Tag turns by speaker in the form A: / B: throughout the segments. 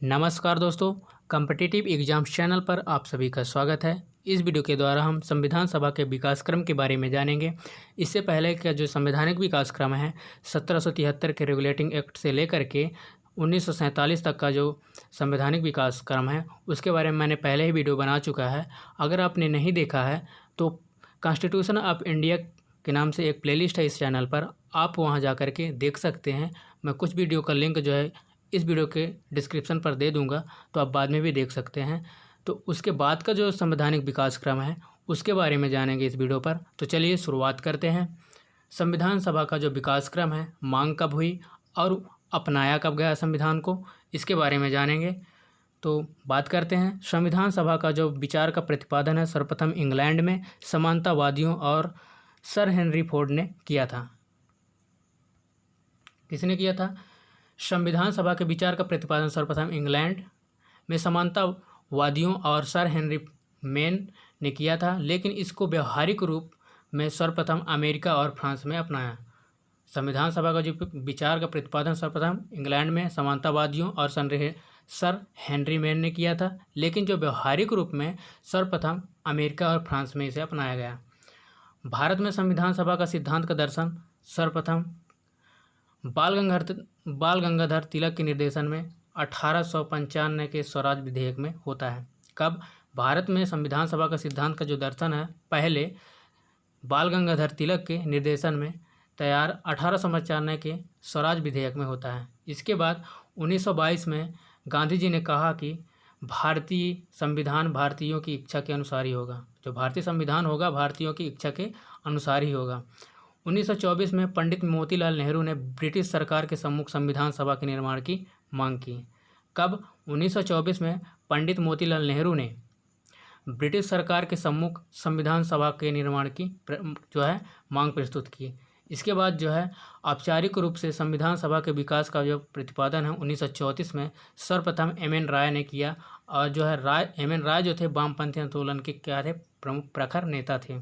A: नमस्कार दोस्तों, competitive exams channel पर आप सभी का स्वागत है। इस वीडियो के द्वारा हम संविधान सभा के विकासक्रम के बारे में जानेंगे। इससे पहले का जो संवैधानिक विकासक्रम है 1773 के रेगुलेटिंग एक्ट से लेकर के 1947 तक का जो संवैधानिक विकासक्रम है उसके बारे में मैंने पहले ही वीडियो बना चुका है। अगर आपने नहीं देखा है तो कॉन्स्टिट्यूशन ऑफ इंडिया के नाम से एक प्लेलिस्ट है इस चैनल पर, आप वहां जा कर के देख सकते हैं। मैं कुछ वीडियो का लिंक जो है इस वीडियो के डिस्क्रिप्शन पर दे दूंगा, तो आप बाद में भी देख सकते हैं। तो उसके बाद का जो संवैधानिक विकासक्रम है उसके बारे में जानेंगे इस वीडियो पर। तो चलिए शुरुआत करते हैं। संविधान सभा का जो विकासक्रम है, मांग कब हुई और अपनाया कब गया संविधान को, इसके बारे में जानेंगे। तो बात करते हैं। संविधान सभा का जो विचार का प्रतिपादन है सर्वप्रथम इंग्लैंड में समानतावादियों और सर हेनरी फोर्ड ने किया था। किसने किया था? संविधान सभा के विचार का प्रतिपादन सर्वप्रथम इंग्लैंड में समानतावादियों और सर हेनरी मेन ने किया था, लेकिन इसको व्यवहारिक रूप में सर्वप्रथम अमेरिका और फ्रांस में अपनाया। संविधान सभा का जो विचार का प्रतिपादन सर्वप्रथम इंग्लैंड में समानतावादियों और सर हेनरी मेन ने किया था, लेकिन जो व्यवहारिक रूप में सर्वप्रथम अमेरिका और फ्रांस में इसे अपनाया गया। भारत में संविधान सभा का सिद्धांत का दर्शन सर्वप्रथम बाल गंगाधर तिलक के निर्देशन में 1895 के स्वराज विधेयक में होता है। कब? भारत में संविधान सभा का सिद्धांत का जो दर्शन है पहले बाल गंगाधर तिलक के निर्देशन में तैयार 1895 के स्वराज विधेयक में होता है। इसके बाद 1922 में गांधी जी ने कहा कि भारतीय संविधान भारतीयों की इच्छा के अनुसार ही होगा। जो भारतीय संविधान होगा भारतीयों की इच्छा के अनुसार ही होगा। 1924 में पंडित मोतीलाल नेहरू ने ब्रिटिश सरकार के सम्मुख संविधान सभा के निर्माण की मांग की। कब? 1924 में पंडित मोतीलाल नेहरू ने ब्रिटिश सरकार के सम्मुख संविधान सभा के निर्माण की जो है मांग प्रस्तुत की। इसके बाद जो है औपचारिक रूप से संविधान सभा के विकास का जो प्रतिपादन है 1934 में सर्वप्रथम एम.एन. राय ने किया। और जो है एम.एन. राय जो थे वामपंथी आंदोलन के क्या थे? प्रमुख प्रखर नेता थे।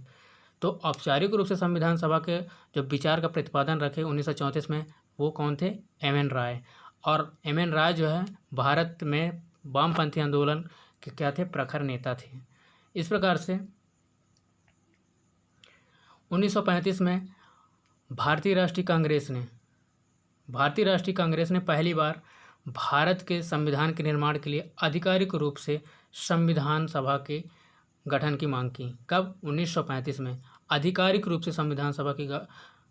A: तो औपचारिक रूप से संविधान सभा के जो विचार का प्रतिपादन रखे 1934 में, वो कौन थे? एम.एन. राय। और एम.एन. राय जो है भारत में वामपंथी आंदोलन के क्या थे? प्रखर नेता थे। इस प्रकार से 1935 में भारतीय राष्ट्रीय कांग्रेस ने पहली बार भारत के संविधान के निर्माण के लिए आधिकारिक रूप से संविधान सभा के गठन की मांग की। कब? 1935 में आधिकारिक रूप से संविधान सभा के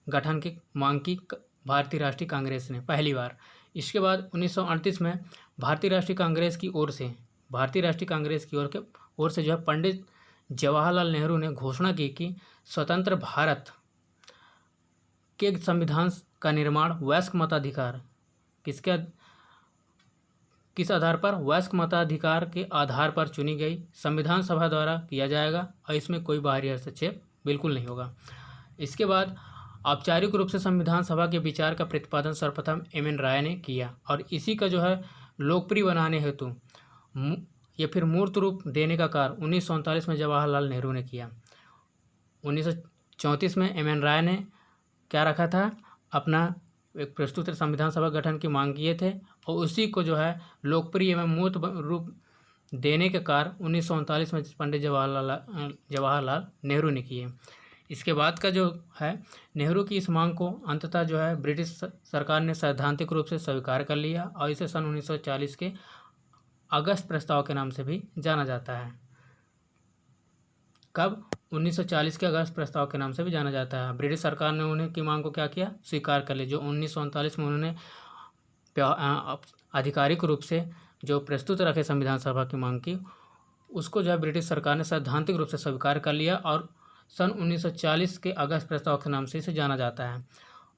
A: गठन की मांग की भारतीय राष्ट्रीय कांग्रेस ने पहली बार। इसके बाद 1938 में भारतीय राष्ट्रीय कांग्रेस की ओर से जो है पंडित जवाहरलाल नेहरू ने घोषणा की कि स्वतंत्र भारत के संविधान का निर्माण वयस्क मताधिकार किस आधार पर? वयस्क मताधिकार के आधार पर चुनी गई संविधान सभा द्वारा किया जाएगा और इसमें कोई बाहरी हस्तक्षेप बिल्कुल नहीं होगा। इसके बाद औपचारिक रूप से संविधान सभा के विचार का प्रतिपादन सर्वप्रथम एम.एन. राय ने किया और इसी का जो है लोकप्रिय बनाने हेतु या फिर मूर्त रूप देने का कार्य 1939 में जवाहरलाल नेहरू ने किया। 1934 में एम.एन. राय ने क्या रखा था? अपना एक प्रस्तुत संविधान सभा गठन की मांग किए थे और उसी को जो है लोकप्रिय एवं मूर्त रूप देने के कार्य 1939 में पंडित जवाहरलाल नेहरू ने किए। इसके बाद का जो है नेहरू की इस मांग को अंततः जो है ब्रिटिश सरकार ने सैद्धांतिक रूप से स्वीकार कर लिया और इसे सन 1940 के अगस्त प्रस्ताव के नाम से भी जाना जाता है। कब? 1940 के अगस्त प्रस्ताव के नाम से भी जाना जाता है। ब्रिटिश सरकार ने उन्हें की मांग को क्या किया? स्वीकार कर लिया। जो 1939 में उन्होंने आधिकारिक रूप से जो प्रस्तुत रखे संविधान सभा की मांग की, उसको जो है ब्रिटिश सरकार ने सैद्धांतिक रूप से स्वीकार कर लिया और सन 1940 के अगस्त प्रस्ताव के नाम से इसे जाना जाता है।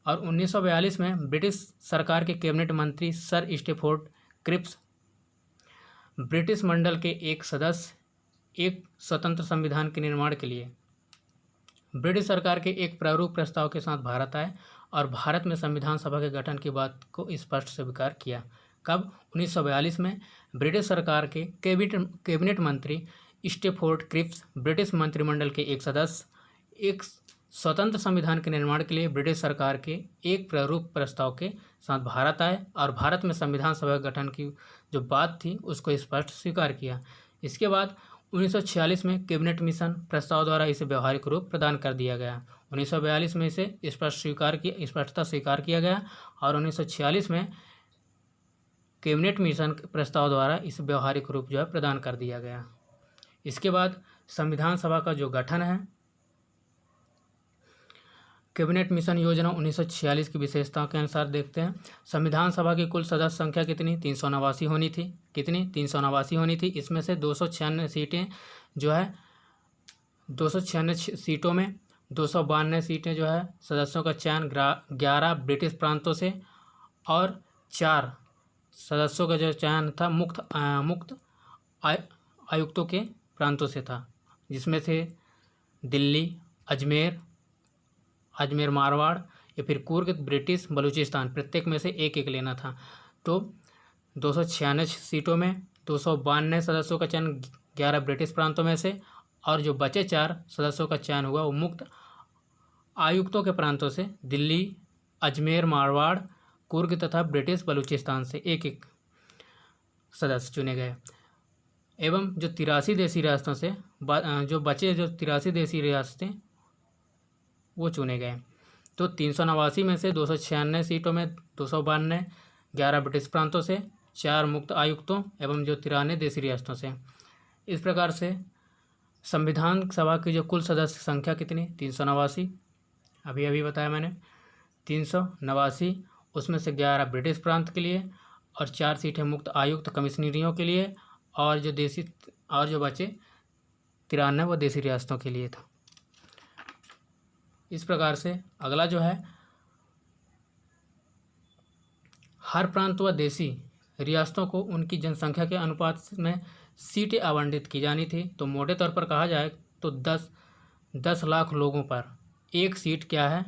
A: और 1942 में ब्रिटिश सरकार के कैबिनेट मंत्री सर स्टैफोर्ड क्रिप्स ब्रिटिश मंडल के एक सदस्य एक स्वतंत्र संविधान के निर्माण के लिए ब्रिटिश सरकार के एक प्रारूप प्रस्ताव के साथ भारत आए और भारत में संविधान सभा के गठन की बात को स्पष्ट स्वीकार किया। कब? 1942 में ब्रिटिश सरकार के कैबिनेट मंत्री स्टैफोर्ड क्रिप्स ब्रिटिश मंत्रिमंडल के एक सदस्य एक स्वतंत्र संविधान के निर्माण के लिए ब्रिटिश सरकार के एक प्रारूप प्रस्ताव के साथ भारत आए और भारत में संविधान सभा गठन की जो बात थी उसको स्पष्ट स्वीकार किया। इसके बाद 1946 में कैबिनेट मिशन प्रस्ताव द्वारा इसे व्यवहारिक रूप प्रदान कर दिया गया। 1942 में इसे स्पष्टता स्वीकार किया गया और 1946 में कैबिनेट मिशन प्रस्ताव द्वारा इसे व्यवहारिक रूप जो है प्रदान कर दिया गया। इसके बाद संविधान सभा का जो गठन है, कैबिनेट मिशन योजना 1946 की विशेषताओं के अनुसार देखते हैं। संविधान सभा की कुल सदस्य संख्या कितनी? 389 होनी थी। कितनी? 389 होनी थी। इसमें से 296 सीटें जो है 296 सीटों में 292 सीटें जो है सदस्यों का चयन 11 ब्रिटिश प्रांतों से और 4 सदस्यों का जो चयन था मुक्त आयुक्तों के प्रांतों से था, जिसमें से दिल्ली, अजमेर मारवाड़ या फिर कुर्ग, ब्रिटिश बलूचिस्तान, प्रत्येक में से एक एक लेना था। तो 296 सीटों में 292 सदस्यों का चयन 11 ब्रिटिश प्रांतों में से और जो बचे 4 सदस्यों का चयन हुआ वो मुक्त आयुक्तों के प्रांतों से दिल्ली, अजमेर मारवाड़, कुर्ग तथा ब्रिटिश बलूचिस्तान से एक एक सदस्य चुने गए। एवं जो 83 देसी रियासतों से जो 83 देसी रियासतें वो चुने गए। तो 389 में से 296 सीटों में 292 11 ब्रिटिश प्रांतों से, 4 मुक्त आयुक्तों एवं जो 93 देसी रियासतों से। इस प्रकार से संविधान सभा की जो कुल सदस्य संख्या कितनी? 389, अभी बताया मैंने 389, उसमें से 11 ब्रिटिश प्रांत के लिए और 4 सीटें मुक्त आयुक्त कमिश्नरियों के लिए और जो बचे 93 वो देसी रियासतों के लिए था। इस प्रकार से अगला जो है, हर प्रांत व देसी रियासतों को उनकी जनसंख्या के अनुपात में सीटें आवंटित की जानी थी। तो मोटे तौर पर कहा जाए तो 10 लाख लोगों पर एक सीट क्या है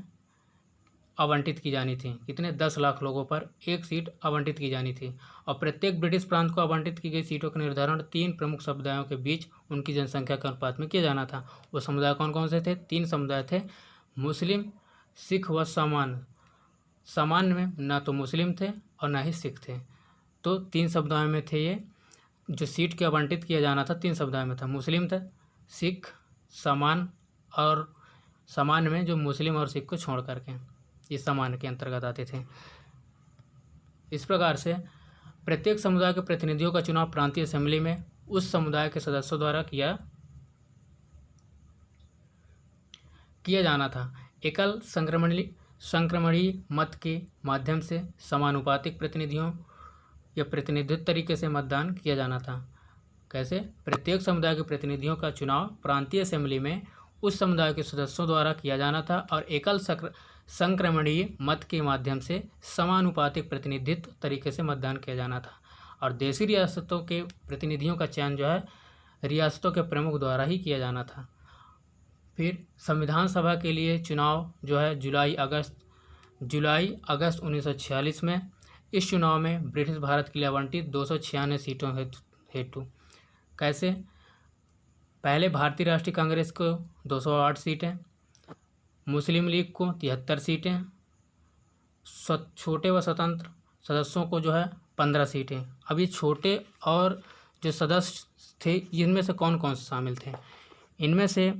A: आवंटित की जानी थी। कितने? 10 लाख लोगों पर एक सीट आवंटित की जानी थी। और प्रत्येक ब्रिटिश प्रांत को आवंटित की गई सीटों का निर्धारण 3 प्रमुख समुदायों के बीच उनकी जनसंख्या के अनुपात में किया जाना था। वो समुदाय कौन कौन से थे? 3 समुदाय थे, मुस्लिम, सिख व सामान्य में ना तो मुस्लिम थे और ना ही सिख थे। तो 3 समुदायों में थे ये, जो सीट के आवंटित किया जाना था 3 समुदायों में था, मुस्लिम था, सिख, सामान्य में जो मुस्लिम और सिख को छोड़ करके ये सामान्य के अंतर्गत आते थे। इस प्रकार से प्रत्येक समुदाय के प्रतिनिधियों का चुनाव प्रांतीय असेंबली में उस समुदाय के सदस्यों द्वारा किया जाना था। एकल संक्रमणीय मत के माध्यम से समानुपातिक प्रतिनिधियों या प्रतिनिधित्व तरीके से मतदान किया जाना था। कैसे? प्रत्येक समुदाय के प्रतिनिधियों का चुनाव प्रांतीय असेंबली में उस समुदाय के सदस्यों द्वारा किया जाना था और एकल संक्रमणीय मत के माध्यम से समानुपातिक प्रतिनिधित्व तरीके से मतदान किया जाना था। और देशी रियासतों के प्रतिनिधियों का चयन जो है रियासतों के प्रमुख द्वारा ही किया जाना था। फिर संविधान सभा के लिए चुनाव जो है जुलाई अगस्त 1946 में, इस चुनाव में ब्रिटिश भारत के लिए आवंटित 296 सीटों हेतु कैसे? पहले भारतीय राष्ट्रीय कांग्रेस को 208 सीटें, मुस्लिम लीग को 73 सीटें, छोटे व स्वतंत्र सदस्यों को जो है 15 सीटें। अब ये छोटे और जो सदस्य थे इनमें से कौन कौन से शामिल थे? इनमें से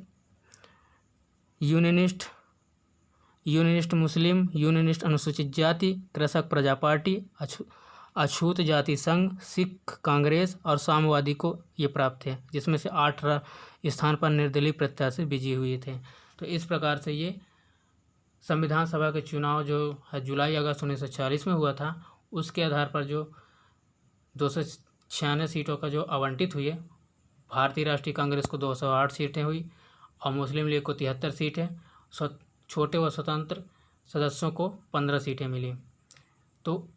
A: यूनियनिस्ट मुस्लिम, यूनियनिस्ट अनुसूचित जाति, कृषक प्रजा पार्टी, अछूत जाति संघ, सिख कांग्रेस और साम्यवादी को ये प्राप्त थे, जिसमें से 8 स्थान पर निर्दलीय प्रत्याशी विजयी हुए थे। तो इस प्रकार से ये संविधान सभा के चुनाव जो है जुलाई अगस्त 1946 में हुआ था, उसके आधार पर जो 296 सीटों का जो आवंटित हुई, भारतीय राष्ट्रीय कांग्रेस को 208 सीटें हुई और मुस्लिम लीग को 73 सीटें, छोटे व स्वतंत्र सदस्यों को 15 सीटें मिली। तो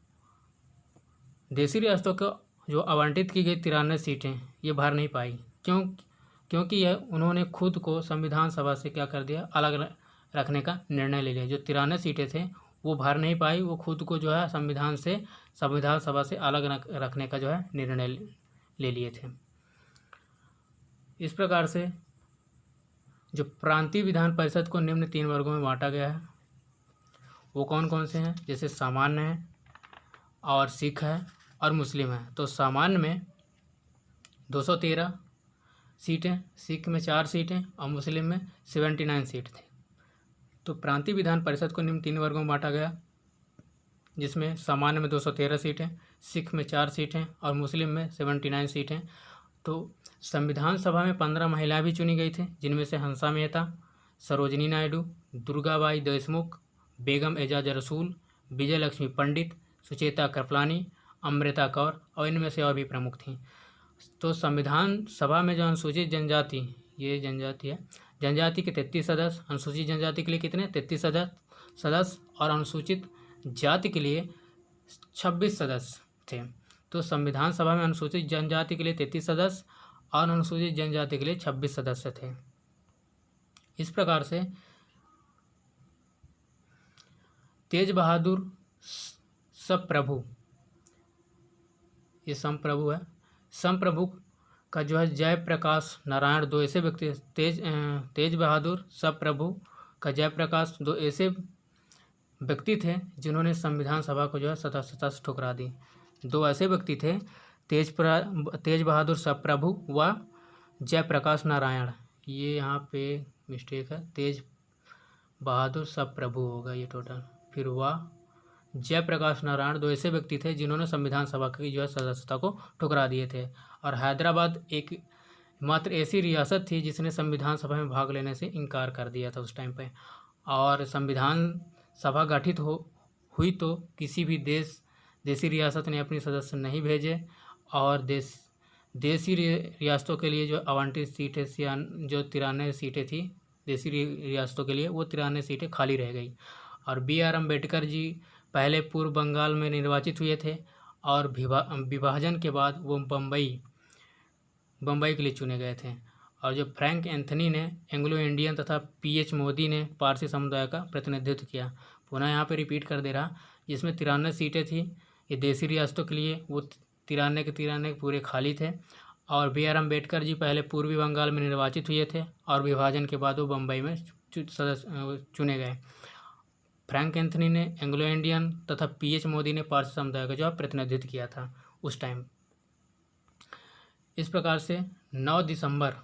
A: देशी रियासतों को जो आवंटित की गई 93 सीटें ये भर नहीं पाई, क्योंकि यह उन्होंने खुद को संविधान सभा से क्या कर दिया, अलग रखने का निर्णय ले लिया। जो 93 सीटें थे वो भर नहीं पाई, वो खुद को जो है संविधान सभा से अलग रखने का जो है निर्णय ले लिए थे। इस प्रकार से जो प्रांतीय विधान परिषद को निम्न 3 वर्गों में बांटा गया है वो कौन कौन से हैं? जैसे सामान्य है और सिख है और मुस्लिम है। तो सामान्य में 213 सीटें, सिख में 4 सीटें और मुस्लिम में 79 सीट थे। तो प्रांतीय विधान परिषद को निम्न 3 वर्गों में बांटा गया, जिसमें सामान्य में 213 सीटें, सिख में 4 सीटें और मुस्लिम में 79 सीटें। तो संविधान सभा में 15 महिलाएं भी चुनी गई थी, जिनमें से हंसा मेहता, सरोजिनी नायडू, दुर्गाबाई देशमुख, बेगम एजाज रसूल, विजय लक्ष्मी पंडित, सुचेता कृपलानी, अमृता कौर और इनमें से और भी प्रमुख थीं। तो संविधान सभा में जो अनुसूचित जनजाति, ये जनजाति है, जनजाति के 33 सदस्य, अनुसूचित जनजाति के लिए कितने? 33 सदस्य और अनुसूचित जाति के लिए 26 सदस्य थे। तो संविधान सभा में अनुसूचित जनजाति के लिए 33 सदस्य और अनुसूचित जनजाति के लिए 26 सदस्य थे। इस प्रकार से तेज बहादुर सप्रभु, ये संप्रभु है, संप्रभु का जो है जयप्रकाश नारायण, 2 ऐसे व्यक्ति, तेज बहादुर सप्रभु का जयप्रकाश 2 ऐसे व्यक्ति थे जिन्होंने संविधान सभा को जो है सदस्यता से ठुकरा दी। 2 ऐसे व्यक्ति थे, तेज बहादुर सप्रभु व जयप्रकाश नारायण। ये यहाँ पे मिस्टेक है, तेज बहादुर सप्रभु होगा ये टोटल, फिर वह जयप्रकाश नारायण 2 ऐसे व्यक्ति थे जिन्होंने संविधान सभा की जो है सदस्यता को ठुकरा दिए थे। और हैदराबाद एक मात्र ऐसी रियासत थी जिसने संविधान सभा में भाग लेने से इनकार कर दिया था उस टाइम पे। और संविधान सभा गठित हुई तो किसी भी देसी रियासत ने अपनी सदस्य नहीं भेजे और देसी रियासतों के लिए जो आवंटित सीटें जो 93 सीटें थी देसी रियासतों के लिए, वो 93 सीटें खाली रह गई। और BR अम्बेडकर जी पहले पूर्व बंगाल में निर्वाचित हुए थे और विभाजन के बाद वो बम्बई के लिए चुने गए थे। और जो फ्रैंक एंथनी ने एंग्लो इंडियन तथा PH मोदी ने पारसी समुदाय का प्रतिनिधित्व किया। पुनः यहाँ पे रिपीट कर दे रहा, जिसमें 93 सीटें थी ये देसी रियासतों के लिए, वो 93 के 93 पूरे खाली थे। और BR अम्बेडकर जी पहले पूर्वी बंगाल में निर्वाचित हुए थे और विभाजन के बाद वो बम्बई में चुने गए। फ्रैंक एंथनी ने एंग्लो इंडियन तथा PH मोदी ने पारसी समुदाय का जो प्रतिनिधित्व किया था उस टाइम। इस प्रकार से 9 दिसंबर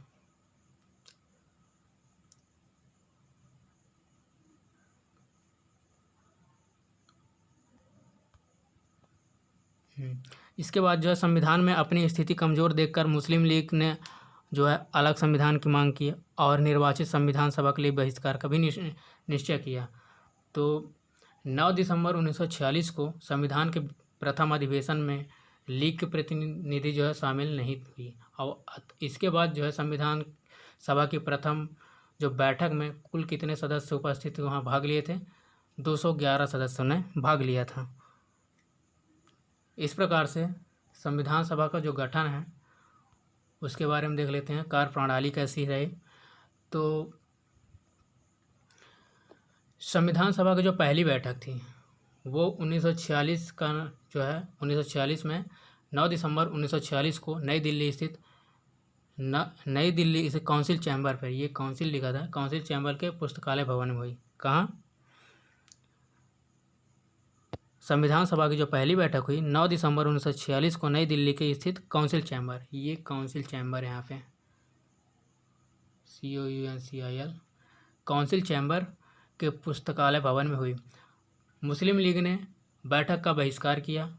A: इसके बाद जो है संविधान में अपनी स्थिति कमज़ोर देखकर मुस्लिम लीग ने जो है अलग संविधान की मांग की और निर्वाचित संविधान सभा के लिए बहिष्कार का भी निश्चय किया। तो 9 दिसंबर 1946 को संविधान के प्रथम अधिवेशन में लीग के प्रतिनिधि जो है शामिल नहीं हुई। और इसके बाद जो है संविधान सभा की प्रथम जो बैठक में कुल कितने सदस्य उपस्थित वहाँ भाग लिए थे? 211 सदस्यों ने भाग लिया था। इस प्रकार से संविधान सभा का जो गठन है उसके बारे में देख लेते हैं, कार्य प्रणाली कैसी रही। तो संविधान सभा की जो पहली बैठक थी वो 1946 का जो है 1946 में 9 दिसंबर 1946 को नई दिल्ली स्थित इसे काउंसिल चैम्बर पर, ये काउंसिल लिखा था, काउंसिल चैम्बर के पुस्तकालय भवन में हुई। कहाँ? संविधान सभा की जो पहली बैठक हुई 9 दिसंबर 1946 को नई दिल्ली के स्थित काउंसिल चैम्बर, ये काउंसिल चैम्बर यहाँ पे COUNCIL काउंसिल चैम्बर के पुस्तकालय भवन में हुई। मुस्लिम लीग ने बैठक का बहिष्कार किया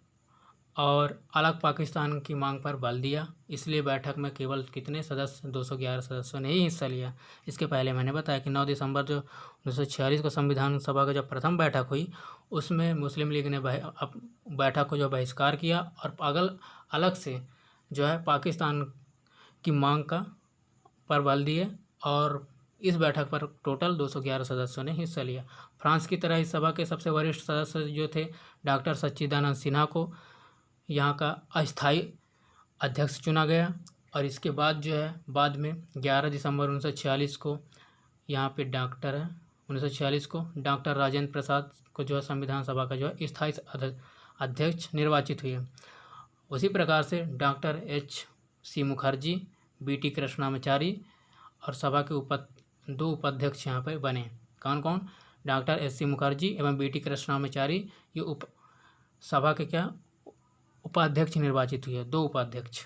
A: और अलग पाकिस्तान की मांग पर बल दिया, इसलिए बैठक में केवल कितने सदस्य 211 सदस्यों ने ही हिस्सा लिया। इसके पहले मैंने बताया कि 9 दिसंबर जो 1946 को संविधान सभा की जब प्रथम बैठक हुई उसमें मुस्लिम लीग ने बैठक को जो बहिष्कार किया और अलग से जो है पाकिस्तान की मांग का पर बल दिए और इस बैठक पर टोटल 211 सदस्यों ने हिस्सा लिया। फ्रांस की तरह इस सभा के सबसे वरिष्ठ सदस्य जो थे डॉक्टर सच्चिदानंद सिन्हा को यहाँ का अस्थायी अध्यक्ष चुना गया। और इसके बाद जो है बाद में 11 दिसंबर 1946 को यहाँ पे 1946 को डॉक्टर राजेंद्र प्रसाद को जो है संविधान सभा का जो है स्थायी अध्यक्ष निर्वाचित हुए। उसी प्रकार से doctor HC Mukherjee, BT Krishnamachari और सभा के 2 उपाध्यक्ष यहाँ पर बने। कौन कौन? Doctor SC. मुखर्जी एवं बी.टी. कृष्णामाचारी ये सभा के क्या उपाध्यक्ष निर्वाचित हुए, 2 उपाध्यक्ष।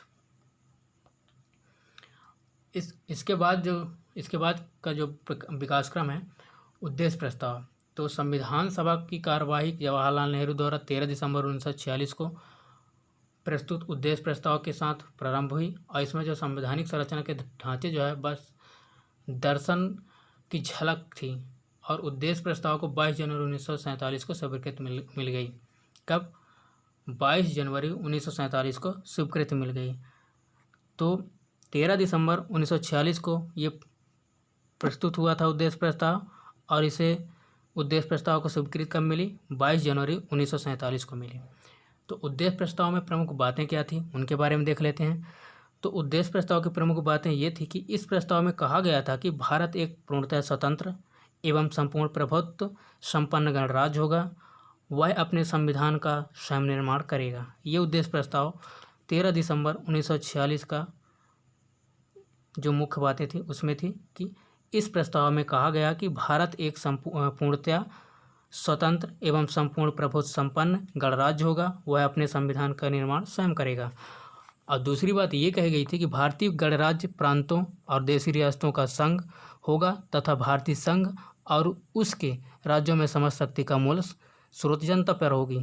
A: इसके बाद का जो विकासक्रम है, उद्देश्य प्रस्ताव। तो संविधान सभा की कार्यवाही जवाहरलाल नेहरू द्वारा 13 दिसंबर 1946 को प्रस्तुत उद्देश्य प्रस्ताव के साथ प्रारंभ हुई और इसमें जो संवैधानिक संरचना के ढांचे जो है बस दर्शन की झलक थी और उद्देश्य प्रस्ताव को 22 जनवरी 1947 को स्वीकृति मिल गई। कब? 22 जनवरी 1947 को स्वीकृति मिल गई। तो 13 दिसंबर 1946 को ये प्रस्तुत हुआ था उद्देश्य प्रस्ताव और इसे उद्देश्य प्रस्ताव को स्वीकृति कब मिली? 22 जनवरी 1947 को मिली। तो उद्देश्य प्रस्ताव में प्रमुख बातें क्या थी उनके बारे में देख लेते हैं। तो उद्देश्य प्रस्ताव की प्रमुख बातें ये थी कि इस प्रस्ताव में कहा गया था कि भारत एक पूर्णतः स्वतंत्र एवं संपूर्ण प्रभुत्व संपन्न गणराज्य होगा, वह अपने संविधान का स्वयं निर्माण करेगा। ये उद्देश्य प्रस्ताव 13 दिसंबर 1946 का जो मुख्य बातें थी उसमें थी कि इस प्रस्ताव में कहा गया कि भारत एक पूर्णतया स्वतंत्र एवं संपूर्ण प्रभुत्व संपन्न गणराज्य होगा, वह अपने संविधान का निर्माण स्वयं करेगा। और दूसरी बात ये कही गई थी कि भारतीय गणराज्य प्रांतों और देशी रियासतों का संघ होगा तथा भारतीय संघ और उसके राज्यों में समस्त शक्ति का मूल स्रोत जनता पर होगी।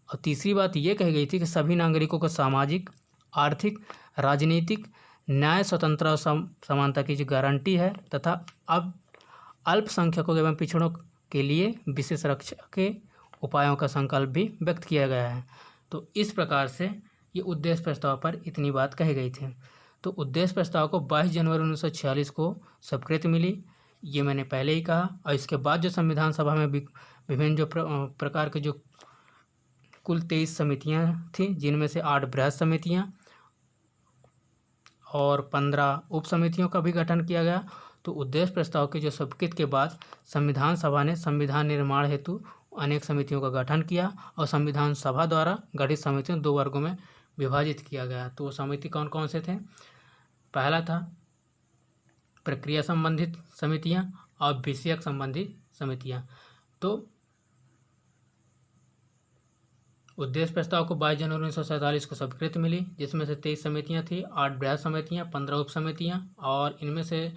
A: और तीसरी बात ये कही गई थी कि सभी नागरिकों को सामाजिक, आर्थिक, राजनीतिक, न्याय, स्वतंत्रता और समानता की जो गारंटी है तथा अब अल्पसंख्यकों एवं पिछड़ों के लिए विशेष रक्षा के उपायों का संकल्प भी व्यक्त किया गया है। तो इस प्रकार से ये उद्देश्य प्रस्ताव पर इतनी बात कही गई थी। तो उद्देश्य प्रस्ताव को 22 जनवरी 1946 को स्वीकृति मिली, ये मैंने पहले ही कहा। और इसके बाद जो संविधान सभा में विभिन्न जो प्रकार के जो कुल 23 समितियाँ थीं, जिनमें से 8 बृहद समितियाँ और 15 उप समितियों का भी गठन किया गया। तो उद्देश्य प्रस्ताव के जो स्वीकृति के बाद संविधान सभा ने संविधान निर्माण हेतु अनेक समितियों का गठन किया और संविधान सभा द्वारा गठित समितियों 2 वर्गों में विभाजित किया गया। तो वो समिति कौन कौन से थे? पहला था प्रक्रिया संबंधित समितियां और विषयक संबंधित समितियां। तो उद्देश्य प्रस्ताव को 22 जनवरी 1947 को स्वीकृति मिली, जिसमें से 23 समितियां थी, 8 बृहद समितियां, 15 उप समितियां और इनमें से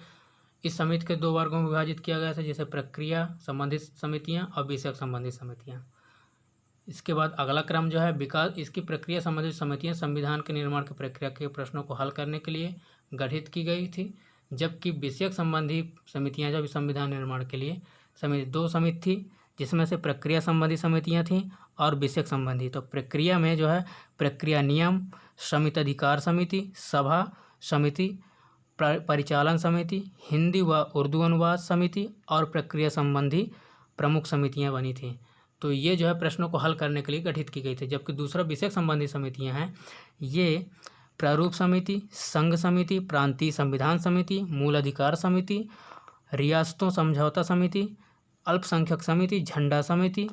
A: इस समिति के 2 वर्गों में विभाजित किया गया था, जैसे प्रक्रिया संबंधित समितियां और विषयक संबंधित समितियां। इसके बाद अगला क्रम जो है विकास, इसकी प्रक्रिया संबंधित समितियां संविधान के निर्माण की प्रक्रिया के प्रश्नों को हल करने के लिए गठित की गई थी, जबकि विषयक संबंधी समितियां जब संविधान निर्माण के लिए 2 समिति थी, जिसमें से प्रक्रिया संबंधी समितियां थीं और विषयक संबंधी। तो प्रक्रिया में जो है प्रक्रिया नियम, समिति अधिकार समिति, सभा समिति, परिचालन समिति, हिंदी व उर्दू अनुवाद समिति और प्रक्रिया संबंधी प्रमुख समितियां बनी थी। तो ये जो है प्रश्नों को हल करने के लिए गठित की गई थी। जबकि दूसरा विषयक संबंधी समितियां हैं, ये प्रारूप समिति, संघ समिति, प्रांतीय संविधान समिति, मूल अधिकार समिति, रियासतों समझौता समिति, अल्पसंख्यक समिति, झंडा समिति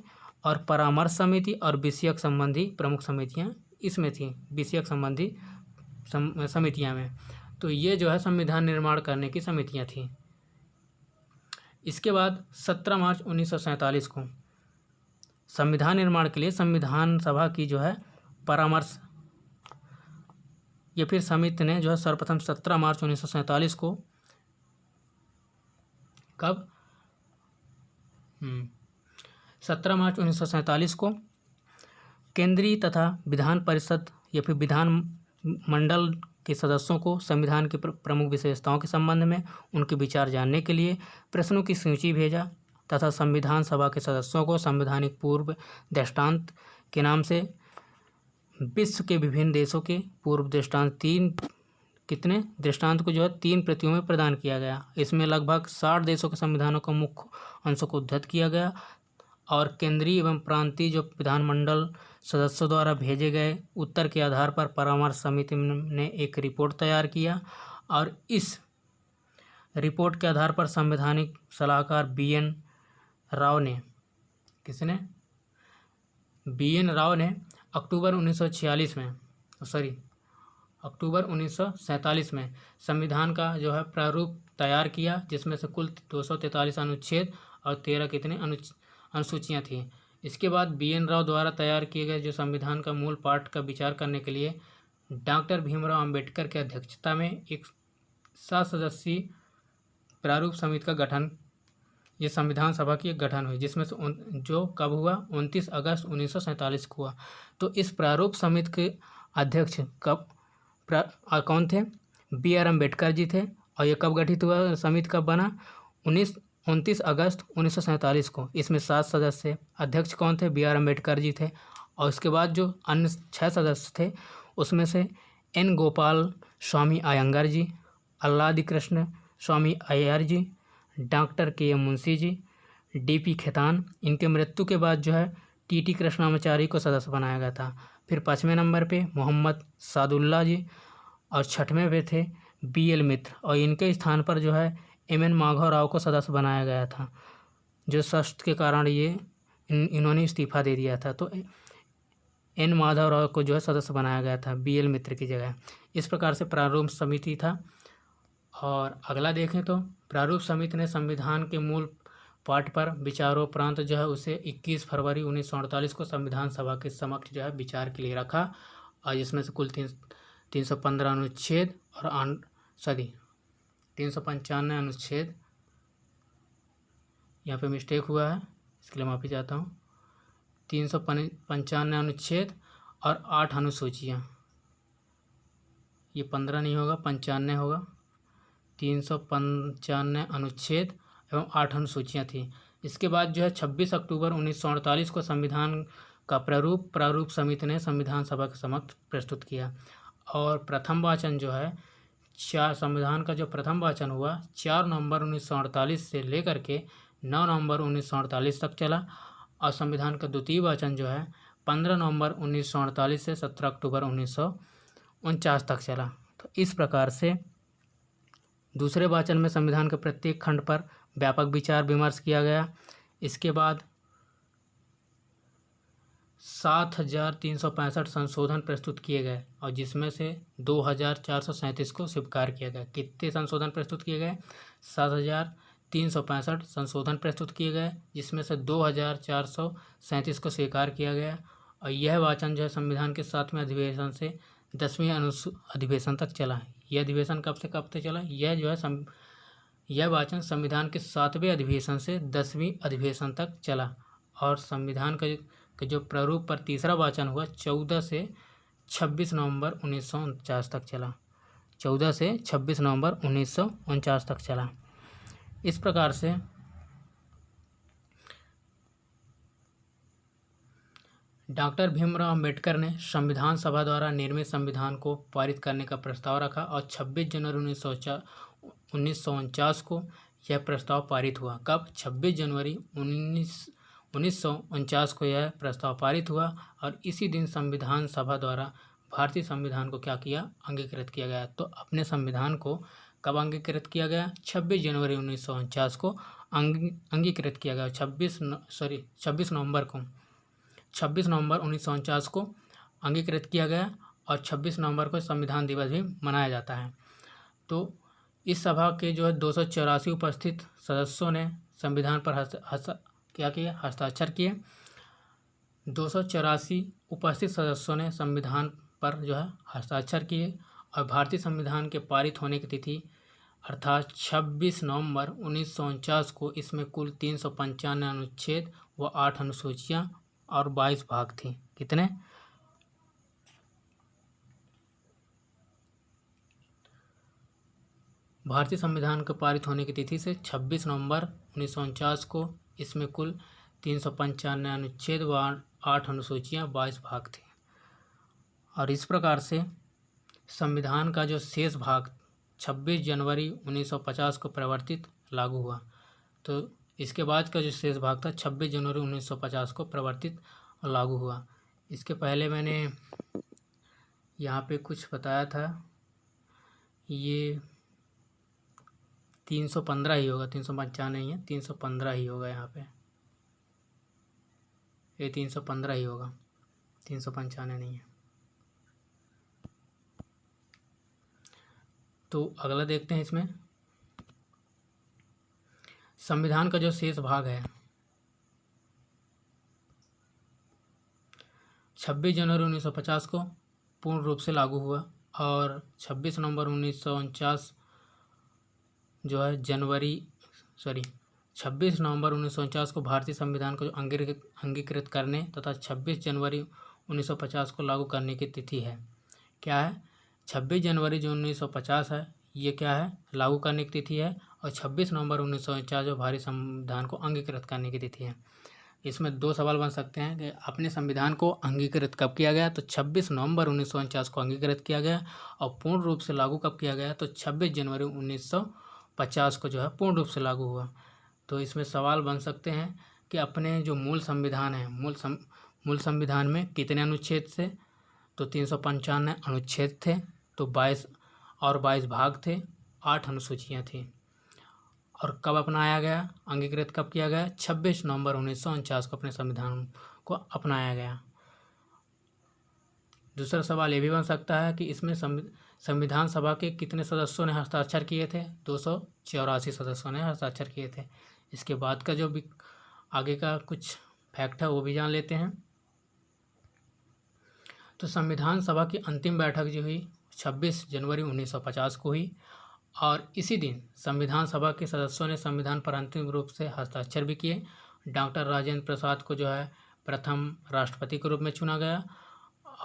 A: और परामर्श समिति और विषयक संबंधी प्रमुख समितियां इसमें थी, विषयक संबंधी समितियां में। तो ये जो है संविधान निर्माण करने की समितियां थी। इसके बाद 17 मार्च 1947 को संविधान निर्माण के लिए संविधान सभा की जो है परामर्श, ये फिर समिति ने जो है सर्वप्रथम 17 मार्च 1947 को कब 17 मार्च 1947 को केंद्रीय तथा विधान परिषद या फिर विधान मंडल के सदस्यों को संविधान की प्रमुख विशेषताओं के संबंध में उनके विचार जानने के लिए प्रश्नों की सूची भेजा तथा संविधान सभा के सदस्यों को संवैधानिक पूर्व दृष्टांत के नाम से विश्व के विभिन्न देशों के पूर्व दृष्टांत दृष्टांत को जो है 3 प्रतियों में प्रदान किया गया। इसमें लगभग 60 देशों के संविधानों का मुख्य अंशों को उद्धृत किया गया और केंद्रीय एवं प्रांतीय जो विधानमंडल सदस्यों द्वारा भेजे गए उत्तर के आधार पर परामर्श समिति ने एक रिपोर्ट तैयार किया और इस रिपोर्ट के आधार पर संवैधानिक सलाहकार बी.एन. राव ने अक्टूबर 1946 में अक्टूबर 1947 में संविधान का जो है प्रारूप तैयार किया, जिसमें से कुल 243 अनुच्छेद और 13 कितने अनुसूचियाँ थीं। इसके बाद BN राव द्वारा तैयार किए गए जो संविधान का मूल पाठ का विचार करने के लिए डॉक्टर भीमराव अंबेडकर की अध्यक्षता में एक 7 सदस्यीय प्रारूप समिति का गठन, ये संविधान सभा की एक गठन हुई, जिसमें से जो कब हुआ 29 अगस्त 1947 को हुआ। तो इस प्रारूप समिति के अध्यक्ष कौन थे? BR अम्बेडकर जी थे। और ये कब गठित हुआ, समिति कब बना? 29 अगस्त 1947 को। इसमें 7 सदस्य, अध्यक्ष कौन थे? BR अम्बेडकर जी थे। और इसके बाद जो अन्य 6 सदस्य थे उसमें से N गोपाल स्वामी अयंगार जी, अल्लादी कृष्ण स्वामी अय्यर जी, doctor KM Munshi ji, DP Khetan. इनके मृत्यु के बाद जो है TT कृष्णामाचारी को सदस्य बनाया गया था। फिर 5वें नंबर पे मोहम्मद सादुल्ला जी और 6वें पे थे BL मित्र, और इनके स्थान पर जो है MN माधव राव को सदस्य बनाया गया था, जो स्वास्थ्य के कारण ये इन्होंने इस्तीफा दे दिया था। तो N माधव राव को जो है सदस्य बनाया गया था BL मित्र की जगह। इस प्रकार से प्रारूप समिति था। और अगला देखें तो प्रारूप समिति ने संविधान के मूल पाठ पर विचारोपरांत जो है उसे 21 फरवरी 1948 को संविधान सभा के समक्ष जो है विचार के लिए रखा, और इसमें से कुल 315 अनुच्छेद और 395 अनुच्छेद, यहाँ पे मिस्टेक हुआ है, इसके लिए माफ़ी चाहता हूँ। 395 अनुच्छेद और 8 अनुसूचियाँ, ये 15 नहीं होगा, 95 होगा। 395 अनुच्छेद एवं 8 अनुसूचियाँ थी। इसके बाद जो है 26 अक्टूबर 1948 को संविधान का प्रारूप समिति ने संविधान सभा के समक्ष प्रस्तुत किया, और प्रथम वाचन जो है संविधान का जो प्रथम वाचन हुआ 4 नवंबर 1948 से लेकर के 9 नवंबर 1948 तक चला, और संविधान का द्वितीय वाचन जो है 15 नवंबर 1948 से 17 अक्टूबर 1949 तक चला। तो इस प्रकार से दूसरे वाचन में संविधान के प्रत्येक खंड पर व्यापक विचार विमर्श किया गया। इसके बाद 7,365 संशोधन प्रस्तुत किए गए, और जिसमें से 2,437 को स्वीकार किया गया। कितने संशोधन प्रस्तुत किए गए? 7,365 संशोधन प्रस्तुत किए गए, जिसमें से 2,437 को स्वीकार किया गया। और यह वाचन जो है संविधान के 7वें अधिवेशन से 10वें अधिवेशन तक चला। यह अधिवेशन कब से कब तक चला? यह जो है यह वाचन संविधान के 7वें अधिवेशन से 10वीं अधिवेशन तक चला। और संविधान का जो प्रारूप पर तीसरा वाचन हुआ 14 से 26 नवंबर 1949 तक चला। 14 से 26 नवंबर 1949 तक चला। इस प्रकार से डॉक्टर भीमराव अंबेडकर ने संविधान सभा द्वारा निर्मित संविधान को पारित करने का प्रस्ताव रखा, और 26 जनवरी 1949 को यह प्रस्ताव पारित हुआ। कब? 26 जनवरी 1949 को यह प्रस्ताव पारित हुआ, और इसी दिन संविधान सभा द्वारा भारतीय संविधान को क्या किया? अंगीकृत किया गया। तो अपने संविधान को कब अंगीकृत किया गया? 26 जनवरी 1949 को अंगीकृत किया गया। 26 नवंबर 1949 को अंगीकृत किया गया, और 26 नवंबर को संविधान दिवस भी मनाया जाता है। तो इस सभा के जो है 284 उपस्थित सदस्यों ने संविधान पर हस्ताक्षर किए। 284 उपस्थित सदस्यों ने संविधान पर जो है हस्ताक्षर किए, और भारतीय संविधान के पारित होने की तिथि अर्थात 26 नवंबर 1949 को इसमें कुल 395 अनुच्छेद व 8 अनुसूचियाँ और 22 भाग थे। कितने? भारतीय संविधान के पारित होने की तिथि से 26 नवंबर 1949 को इसमें कुल 395 अनुच्छेद व 8 अनुसूचियाँ 22 भाग थे। और इस प्रकार से संविधान का जो शेष भाग 26 जनवरी 1950 को प्रवर्तित लागू हुआ। तो इसके बाद का जो शेष भाग था 26 जनवरी 1950 को प्रवर्तित लागू हुआ। इसके पहले मैंने यहाँ पे कुछ बताया था, ये 315 ही होगा, 395 नहीं है, 315 ही होगा। यहाँ पे ये 315 ही होगा, 395 नहीं है। तो अगला देखते हैं इसमें संविधान का जो शेष भाग है 26 जनवरी 1950 को पूर्ण रूप से लागू हुआ और 26 नवंबर 1949 जो है 26 नवंबर 1949 को भारतीय संविधान को जो अंगीकृत करने तथा 26 जनवरी 1950 को लागू करने की तिथि है। क्या है? 26 जनवरी जो 1950 है ये क्या है? लागू करने की तिथि है। और 26 नवंबर 1949 जो भारतीय संविधान को अंगीकृत करने की तिथि है। इसमें दो सवाल बन सकते हैं कि अपने संविधान को अंगीकृत कब किया गया? तो 26 नवंबर 1949 को अंगीकृत किया गया। और पूर्ण रूप से लागू कब किया गया? तो 26 जनवरी 1950 को जो है पूर्ण रूप से लागू हुआ। तो इसमें सवाल बन सकते हैं कि अपने जो मूल संविधान है मूल संविधान में कितने अनुच्छेद थे? तो 395 अनुच्छेद थे। तो 22 भाग थे, 8 अनुसूचियाँ थीं। और कब अपनाया गया? अंगीकृत कब किया गया? 26 नवंबर 1949 को अपने संविधान को अपनाया गया। दूसरा सवाल ये भी बन सकता है कि इसमें संविधान सभा के कितने सदस्यों ने हस्ताक्षर किए थे? 284 सदस्यों ने हस्ताक्षर किए थे। इसके बाद का जो भी आगे का कुछ फैक्ट है वो भी जान लेते हैं। तो संविधान सभा की अंतिम बैठक जो हुई 26 जनवरी 1950 को हुई और इसी दिन संविधान सभा के सदस्यों ने संविधान पर अंतिम रूप से हस्ताक्षर भी किए। डॉक्टर राजेंद्र प्रसाद को जो है प्रथम राष्ट्रपति के रूप में चुना गया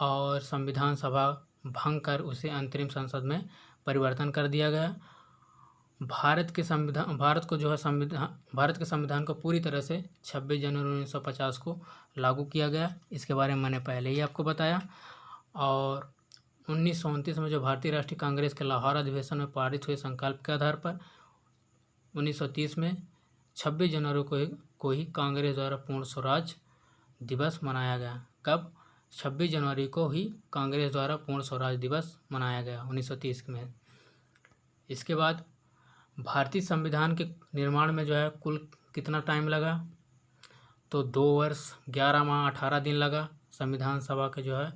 A: और संविधान सभा भंग कर उसे अंतरिम संसद में परिवर्तन कर दिया गया। भारत के संविधान को पूरी तरह से 26 जनवरी 1950 को लागू किया गया। इसके बारे में मैंने पहले ही आपको बताया। और 1929 में जो भारतीय राष्ट्रीय कांग्रेस के लाहौर अधिवेशन में पारित हुए संकल्प के आधार पर 1930 में 26 जनवरी को ही कांग्रेस द्वारा पूर्ण स्वराज दिवस मनाया गया। कब? 26 जनवरी को ही कांग्रेस द्वारा पूर्ण स्वराज दिवस मनाया गया 1930 में। इसके बाद भारतीय संविधान के निर्माण में जो है कुल कितना टाइम लगा? तो 2 वर्ष 11 माह 18 दिन लगा। संविधान सभा के जो है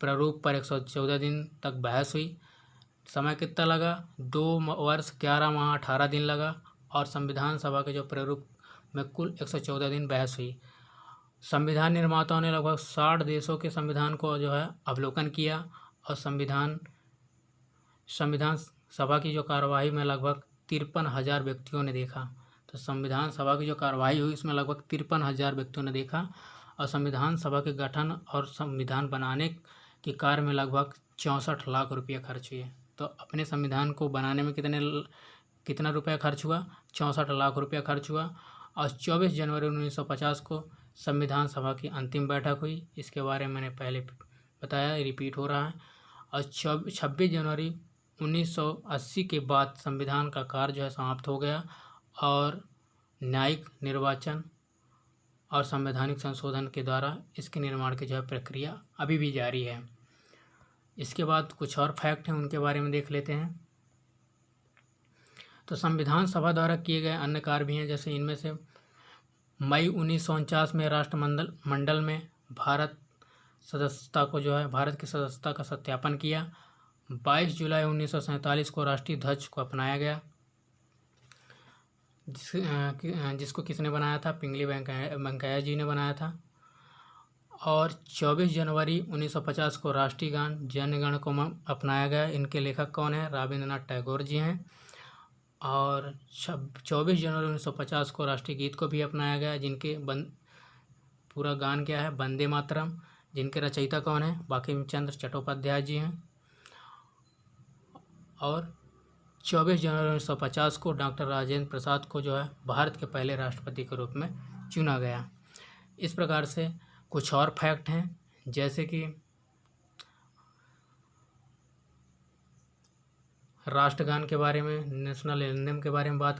A: प्रारूप पर 114 दिन तक बहस हुई। समय कितना लगा? 2 वर्ष 11 माह 18 दिन लगा। और संविधान सभा के जो प्रारूप में कुल 114 दिन बहस हुई। संविधान निर्माताओं ने लगभग 60 देशों के संविधान को जो है अवलोकन किया और संविधान सभा की जो कार्यवाही में लगभग 53,000 व्यक्तियों ने देखा। तो संविधान सभा की जो कार्यवाही हुई इसमें लगभग 53,000 व्यक्तियों ने देखा और संविधान सभा के गठन और संविधान बनाने के कार्य में लगभग 64 लाख रुपये खर्च हुए। तो अपने संविधान को बनाने में कितना रुपया खर्च हुआ? 64 लाख रुपया खर्च हुआ। और 24 जनवरी 1950 को संविधान सभा की अंतिम बैठक हुई। इसके बारे में मैंने पहले बताया, रिपीट हो रहा है। और 26 जनवरी 1980 के बाद संविधान का कार्य जो है समाप्त हो गया और न्यायिक निर्वाचन और संवैधानिक संशोधन के द्वारा इसके निर्माण की जो है प्रक्रिया अभी भी जारी है। इसके बाद कुछ और फैक्ट हैं उनके बारे में देख लेते हैं। तो संविधान सभा द्वारा किए गए अन्य कार्य भी हैं, जैसे इनमें से मई 1949 में राष्ट्रमंडल में भारत की सदस्यता का सत्यापन किया। 22 जुलाई 1947 को राष्ट्रीय ध्वज को अपनाया गया, जिसको किसने बनाया था? पिंगली वेंकैया जी ने बनाया था। और 24 जनवरी 1950 को राष्ट्रीय गान जन गण को अपनाया गया। इनके लेखक कौन है? रविंद्रनाथ टैगोर जी हैं। और 24 जनवरी 1950 को राष्ट्रीय गीत को भी अपनाया गया, जिनके पूरा गान क्या है? वंदे मातरम। जिनके रचयिता कौन है? बंकिम चंद्र चट्टोपाध्याय जी हैं। और 24 जनवरी 1950 को डॉक्टर राजेंद्र प्रसाद को जो है भारत के पहले राष्ट्रपति के रूप में चुना गया। इस प्रकार से कुछ और फैक्ट हैं, जैसे कि राष्ट्रगान के बारे में, नेशनल एंथम के बारे में बात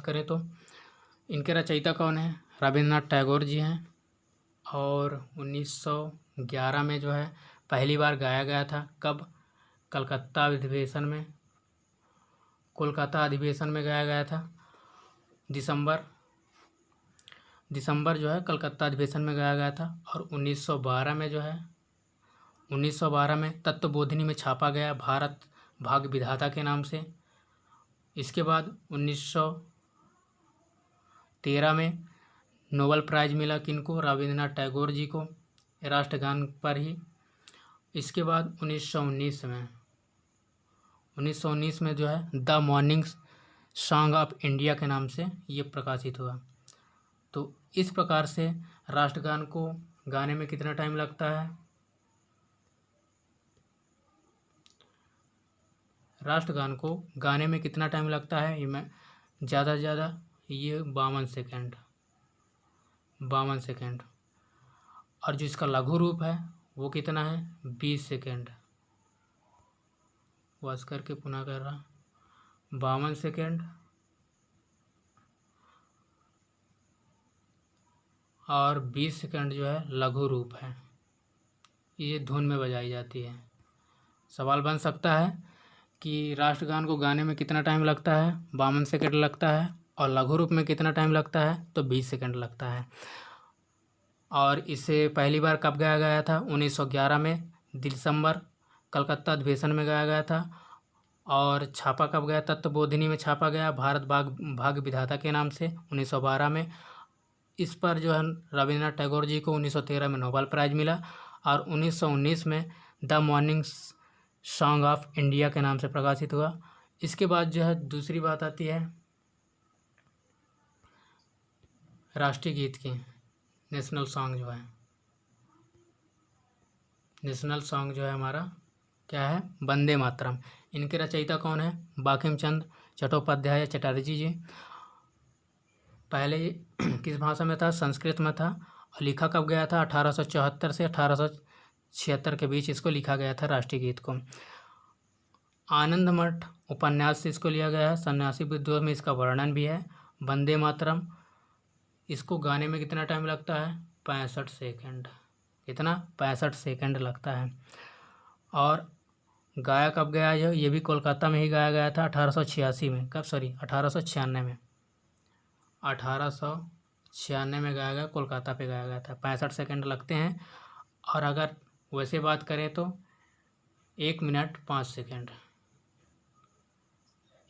A: करें तो इनके रचयिता कौन है? रविंद्रनाथ टैगोर जी हैं। और 1911 में जो है पहली बार गाया गया था। कब? कोलकाता अधिवेशन में गाया गया था। दिसंबर जो है कलकत्ता अधिवेशन में गाया गया था। और 1912 में जो है 1912 में तत्वबोधिनी में छापा गया भारत भाग्य विधाता के नाम से। इसके बाद 1913 में नोबेल प्राइज़ मिला किनको? रविंद्रनाथ टैगोर जी को, राष्ट्रगान पर ही। इसके बाद 1919 में जो है the morning song of India के नाम से ये प्रकाशित हुआ। तो इस प्रकार से राष्ट्रगान को गाने में कितना टाइम लगता है? राष्ट्रगान को गाने में कितना टाइम लगता है? ये मैं ज़्यादा से ज़्यादा ये 52 सेकेंड। और जो इसका लघु रूप है वो कितना है? 20 सेकेंड। वास करके पुनः कर रहा, 52 सेकेंड और 20 सेकेंड जो है लघु रूप है। ये धुन में बजाई जाती है। सवाल बन सकता है कि राष्ट्रगान को गाने में कितना टाइम लगता है? 52 सेकेंड लगता है। और लघु रूप में कितना टाइम लगता है? तो 20 सेकेंड लगता है। और इसे पहली बार कब गाया गया था? 1911 में दिसंबर कलकत्ता अधिवेशन में गाया गया था। और छापा कब गया? तत्वबोधिनी में छापा गया भारत भाग्य विधाता के नाम से 1912 में। इस पर जो है रविंद्रनाथ टैगोर जी को 1913 में नोबेल प्राइज़ मिला। और 1919 में the morning song of India के नाम से प्रकाशित हुआ। इसके बाद जो है दूसरी बात आती है राष्ट्रीय गीत की। नेशनल सॉन्ग जो है हमारा क्या है? वंदे मातरम। इनके रचयिता कौन है? बंकिम चंद्र चट्टोपाध्याय या चटर्जी जी। पहले किस भाषा में था? संस्कृत में था। और लिखा कब गया था? 1874 से 1876 के बीच इसको लिखा गया था राष्ट्रीय गीत को। आनंद मठ उपन्यास से इसको लिया गया है। सन्यासी विद्रोह में इसका वर्णन भी है। वंदे मातरम इसको गाने में कितना टाइम लगता है? 65 सेकेंड। कितना? 65 सेकेंड लगता है। और गाया कब गया? ये भी कोलकाता में ही गाया गया था 1886 में। कब? 1896 में। 1896 में गाया गया, कोलकाता पे गाया गया था। 65 सेकेंड लगते हैं। और अगर वैसे बात करें तो 1 मिनट 5 सेकेंड।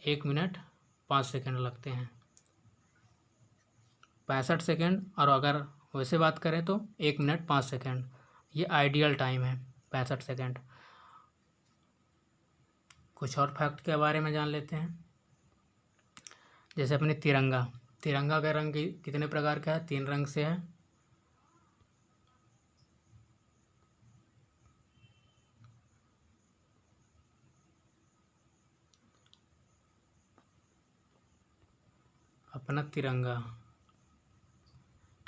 A: 1 मिनट 5 सेकेंड लगते हैं। 65 सेकेंड। और अगर वैसे बात करें तो 1 मिनट 5 सेकेंड। ये आइडियल टाइम है 65 सेकेंड। कुछ और फैक्ट के बारे में जान लेते हैं। जैसे अपने तिरंगा का रंग कितने प्रकार का है? 3 रंग से है। अपना तिरंगा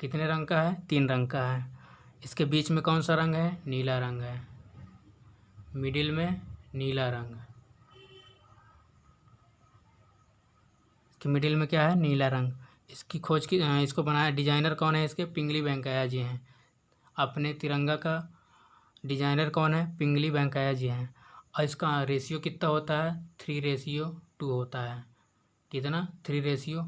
A: कितने रंग का है? 3 रंग का है। इसके बीच में कौन सा रंग है? नीला रंग है। मिडिल में नीला रंग। इसके मिडिल में क्या है? नीला रंग। इसको बनाया डिजाइनर कौन है? इसके पिंगली वेंकैया जी हैं। अपने तिरंगा का डिजाइनर कौन है? पिंगली वेंकैया जी हैं। और इसका रेशियो कितना होता है? 3:2 होता है। कितना? 3:2